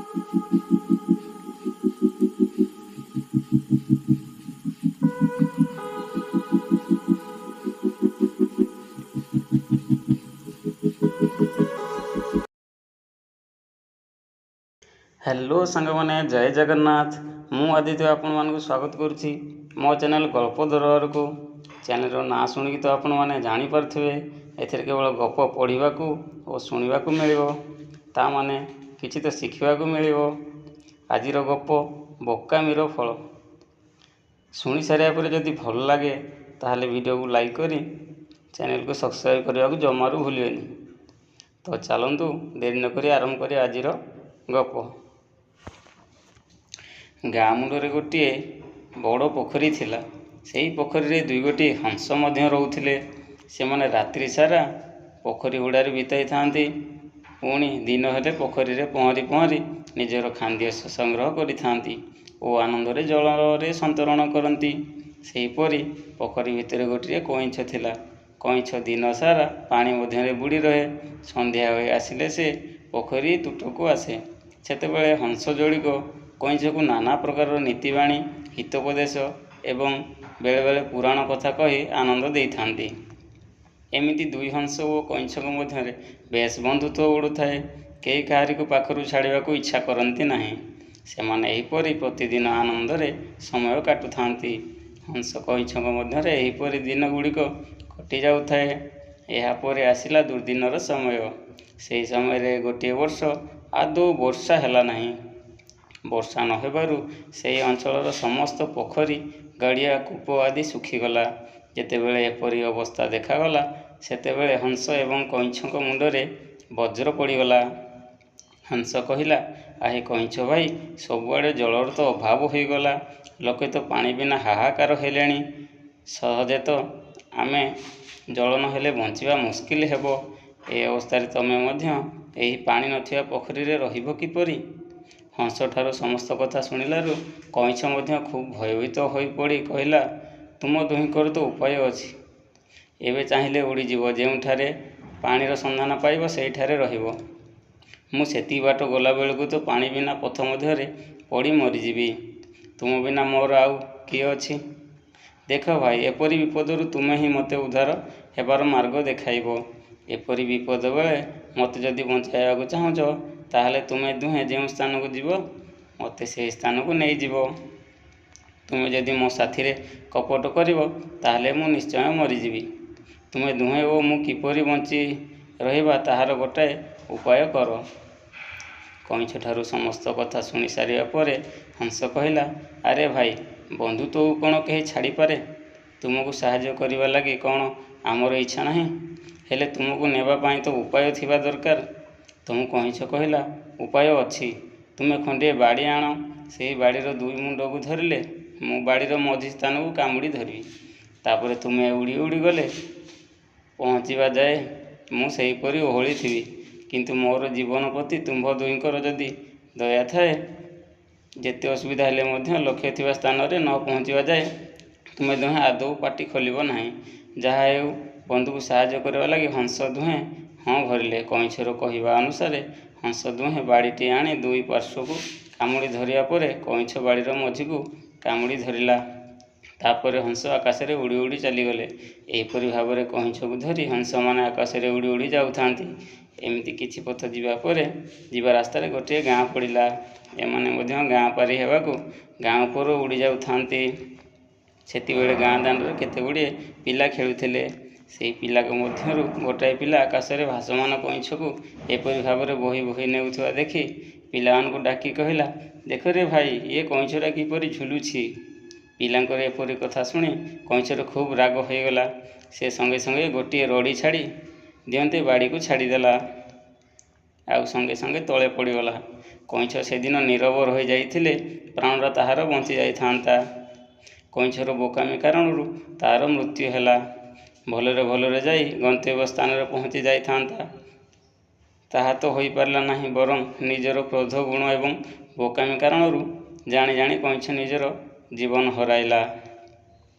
Hello सांग मैंने जय जगन्नाथ। मु आदित्य आपण मानक स्वागत करुच्ची मो चैनल गल्प दरबार को। चैनल ना शुणिकी तो आपण मैंने जानीपे एथेर केवल गप पढ़ा और शुणा मिल ताने किसी तो शिखा मिल। आज गप बोकामीर फल। शुणी सारा पर जदि भल लगे ताहले वीडियो को लाइक करी चैनल को सब्सक्राइब करने को जमारू भूलेनि। तो चलतु देरी नक आरंभ करिया आज गप। गाँ मुंडे गोटे बड़ पोखरी थिला। सेही पोखरी रे दुई गोटी हंस मध्य रोउथिले। से माने रात्रि सारा पोखरी हुड़ारे बिताई थांती। पुणी दिन हेले पोखरी रे पहरी पहरी निजर खाद्य संग्रह करि थांती और आनंद जल रे संतरण करती। सेहीपरि पोखरी भितर गोटे कईछ थिला। कईछ दिन सारा पानी मध्य बुड़ी रहे। संध्या होई आसिले से पोखरी तुटको आसे। सेतेबेले हंस जोड़िक कईछ को नाना प्रकार नीतिबाणी हितोपदेश एवं बेले बेले पुराण कथा कही आनंद दे थांती। एमिति दुई हंस और कईछक मध्य बेस बंधुत्व उड़ुए। कई कहारी को पाखरु छाड़ा को इच्छा करती नहीं। सेमाने एहिपरि प्रतिदिन आनंद रे समय काटुथांती। हंस कईछक मध्य एहिपरि दिन गुड़िक कटि जाउथाए। एहा परे आसिला दुर्दिनर समय। सेही समय गोटे वर्ष आदौ वर्षा हैला नहीं। वर्षा न हेबारु सेही अंचलर समस्त पोखरी गाड़िया कूप आदि सुखीगला। जेतेबेले एपरी अवस्था देखागला सेतेबेले हंस एवं कईछक मुंडरे वज्र पड़गला। हंस कहिला, आहे कईछ भाई, सबुआड़े जलर तो अभाव होईगला। लोके तो पानी बिना हाहाकार हेलेनी। सहजे तो आमे जल न हेले बंचिबा मुस्किल हेबो। ए अवस्था तमे मध्य एही पानी नथिया पोखरी रे रहिबो किपरि? हंस ठारू समस्त कथा शुणिलारू कईछ मध्य खूब भयभीत होई पड़ी कहिला, तुम दुहिंकर तो उपाय अछि। एबे चाहिले उड़ीजीव, जेउठारे पानीर संधान पाइब सेठारे रहिब। मु सेती बाट गला बेलकु तो पानी बिना पथ मध्यरे पड़ी मरीजीवी। तुम बिना मोर आउ किए अछि? देख भाई, एपरी विपदरू तुमे ही मते उद्धार हेबार मार्ग देखाइब। एपरी विपद बेले मते जदि बंचाइबाकु चाहुछ ताहले तुमे दुहे जेउ स्थान को जीव मते से स्थान को नहीं जीव। तुमे जदि मो साथी रे कपट करिवो ताहले मु निश्चय मरीजीवी। तुमे दुहे ओ मु किपरि बंची रहिबा ताहार गोटाए उपाय कर। कईछ ठारू समस्त कथा शुणी सारिया परे हंस कहिला, अरे भाई, बंधु तो कौन कहीं छाड़ी पारे? तुमको साहाय्य करने लगी कौन आमर इच्छा नहीं? हेले तुमको नेबा पाई तो उपाय थिबा दरकार। तुम कईछ कहिला, उपाय अछि। तुमे खंडे बाड़ी आण। से बाड़ीर दुई मुंड को धरिले मु बाड़ीर मझी स्थान को कामुड़ी धरबी। तापर तुमे उड़ी उड़ी गले पहुँचवा जाए मु सेहीपरि ओहଳି थिबी। किंतु मोर जीवन प्रति तुम्भ दुहींकर जदि दया थाए, जेते असुविधा हेले मध्य लक्ष्य थिबा स्थान रे न पहुँचवा जाए तुमे दुहें आदौ पाटी खोलिब नाही। जहा हेउ, बंधु को साहाय्य करबा लगी हंस दुहें हाँ भरिले। कईछर कहिबा अनुसारे हंस दुहें बाड़ीटी आनी दुई पार्श्व को कामुड़ी धरिया परे कईछ बाड़ीर मझी को कामुड़ी धरिला। तापरे हंस आकाश रे उड़ी उड़ी चलीगले। एहिपरि भावरे कईछ को धरी हंस माने आकाश रे उड़ी उड़ी जाउथांती। एमिति किछि पथ जीवा परे जीवा रास्ता रे गोटे गाँ पड़िला। एमाने मध्य गाँ पारी हेबाकु गाँ उपर उड़ी जाउथांती। सेतिबेले गाँ दांडरे केते गुड़िए पिला खेलुथिले। सेही पिला मध्यरु गोटाए पिला आकाश रे भासमान कईछ को एपरि भावरे बोही बोही नेउथुआ देखि पिलामानकु डाकी कहिला, देख रे भाई, ये कईछरा किपरि झुलुछि। पिलांकर एपरि कथा शुणी कईछर खूब राग होईगला। से संगे संगे गोटे रड़ी छाड़ी दियंते बाड़ी को छाड़ीदेला। आउ संगे संगे तले पड़गला। कईछ सेदिन नीरव रही जाइथिले प्राणरा ताहार बंची जाइथांता। कईछर बोकामी कारणरू तार मृत्यु हैला। भलरे भलरे जाई गंतव्य स्थान रे पहुँची जाइथांता। ताहा तो होई पारला नाही, बरं निजर क्रोध गुण एवं बोकामी कारणरू जाणी जाणी कईछ निजर जीवन हराइला।